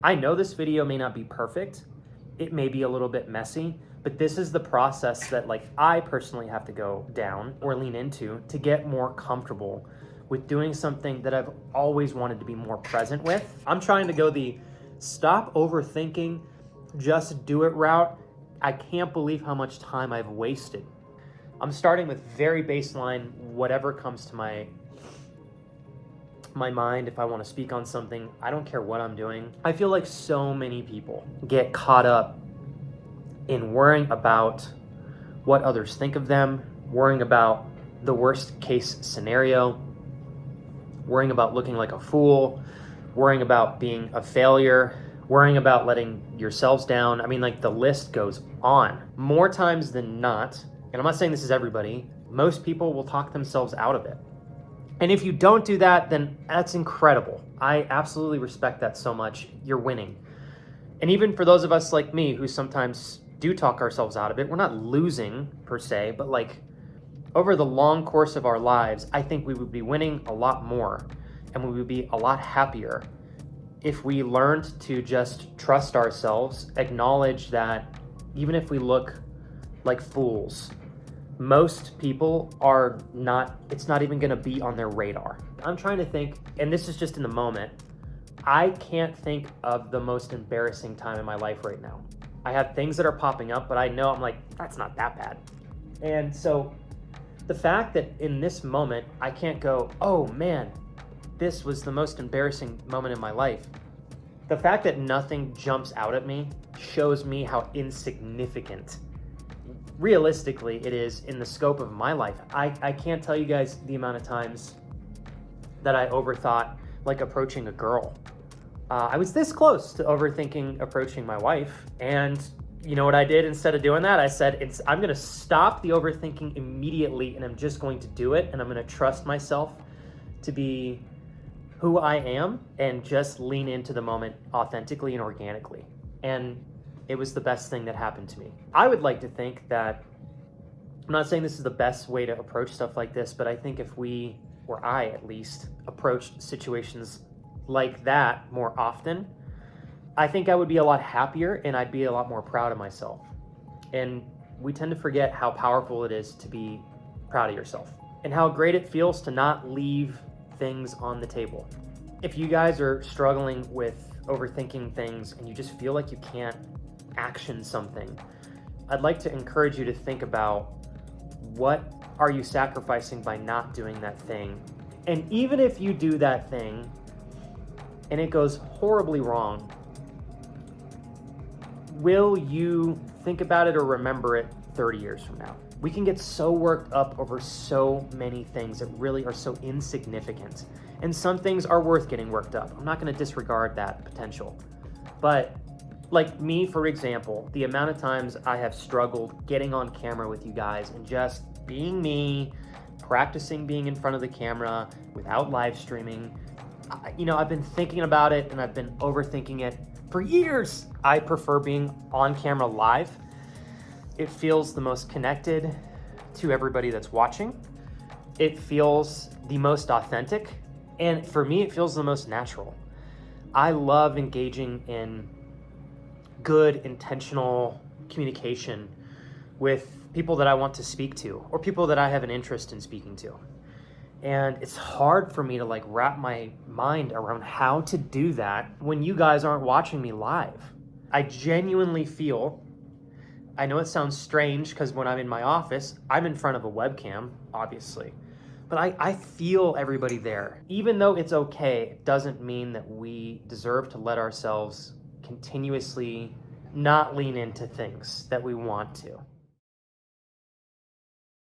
I know this video may not be perfect. It may be a little bit messy, but this is the process that I personally have to go down or lean into to get more comfortable with doing something that I've always wanted to be more present with. I'm trying to go the stop overthinking, just do it route. I can't believe how much time I've wasted. I'm starting with very baseline, whatever comes to my mind. If I want to speak on something, I don't care what I'm doing. I feel like so many people get caught up in worrying about what others think of them, worrying about the worst case scenario, worrying about looking like a fool, worrying about being a failure, worrying about letting yourselves down. I mean, the list goes on. More times than not, and I'm not saying this is everybody, most people will talk themselves out of it. And if you don't do that, then that's incredible. I absolutely respect that so much. You're winning. And even for those of us like me who sometimes do talk ourselves out of it, we're not losing per se, but over the long course of our lives, I think we would be winning a lot more and we would be a lot happier if we learned to just trust ourselves, acknowledge that even if we look like fools, most people are not, it's not even gonna be on their radar. I'm trying to think, and this is just in the moment, I can't think of the most embarrassing time in my life right now. I have things that are popping up, but I know I'm that's not that bad. And so the fact that in this moment, I can't go, oh man, this was the most embarrassing moment in my life. The fact that nothing jumps out at me shows me how insignificant realistically it is in the scope of my life. I can't tell you guys the amount of times that I overthought approaching a girl. I was this close to overthinking approaching my wife, and you know what I did instead of doing that? I said, I'm gonna stop the overthinking immediately and I'm just going to do it, and I'm gonna trust myself to be who I am and just lean into the moment authentically and organically. And it was the best thing that happened to me. I would like to think that, I'm not saying this is the best way to approach stuff like this, but I think if we, or I at least, approached situations like that more often, I think I would be a lot happier and I'd be a lot more proud of myself. And we tend to forget how powerful it is to be proud of yourself and how great it feels to not leave things on the table. If you guys are struggling with overthinking things and you just feel like you can't action something, I'd like to encourage you to think about, what are you sacrificing by not doing that thing? And even if you do that thing and it goes horribly wrong, will you think about it or remember it 30 years from now? We can get so worked up over so many things that really are so insignificant. And some things are worth getting worked up. I'm not gonna disregard that potential. But me, for example, the amount of times I have struggled getting on camera with you guys and just being me, practicing being in front of the camera without live streaming. I've been thinking about it and I've been overthinking it for years. I prefer being on camera live. It feels the most connected to everybody that's watching. It feels the most authentic. And for me, it feels the most natural. I love engaging in good, intentional communication with people that I want to speak to or people that I have an interest in speaking to. And it's hard for me to wrap my mind around how to do that when you guys aren't watching me live. I genuinely feel, I know it sounds strange because when I'm in my office, I'm in front of a webcam, obviously. But I feel everybody there. Even though it's okay, it doesn't mean that we deserve to let ourselves continuously not lean into things that we want to.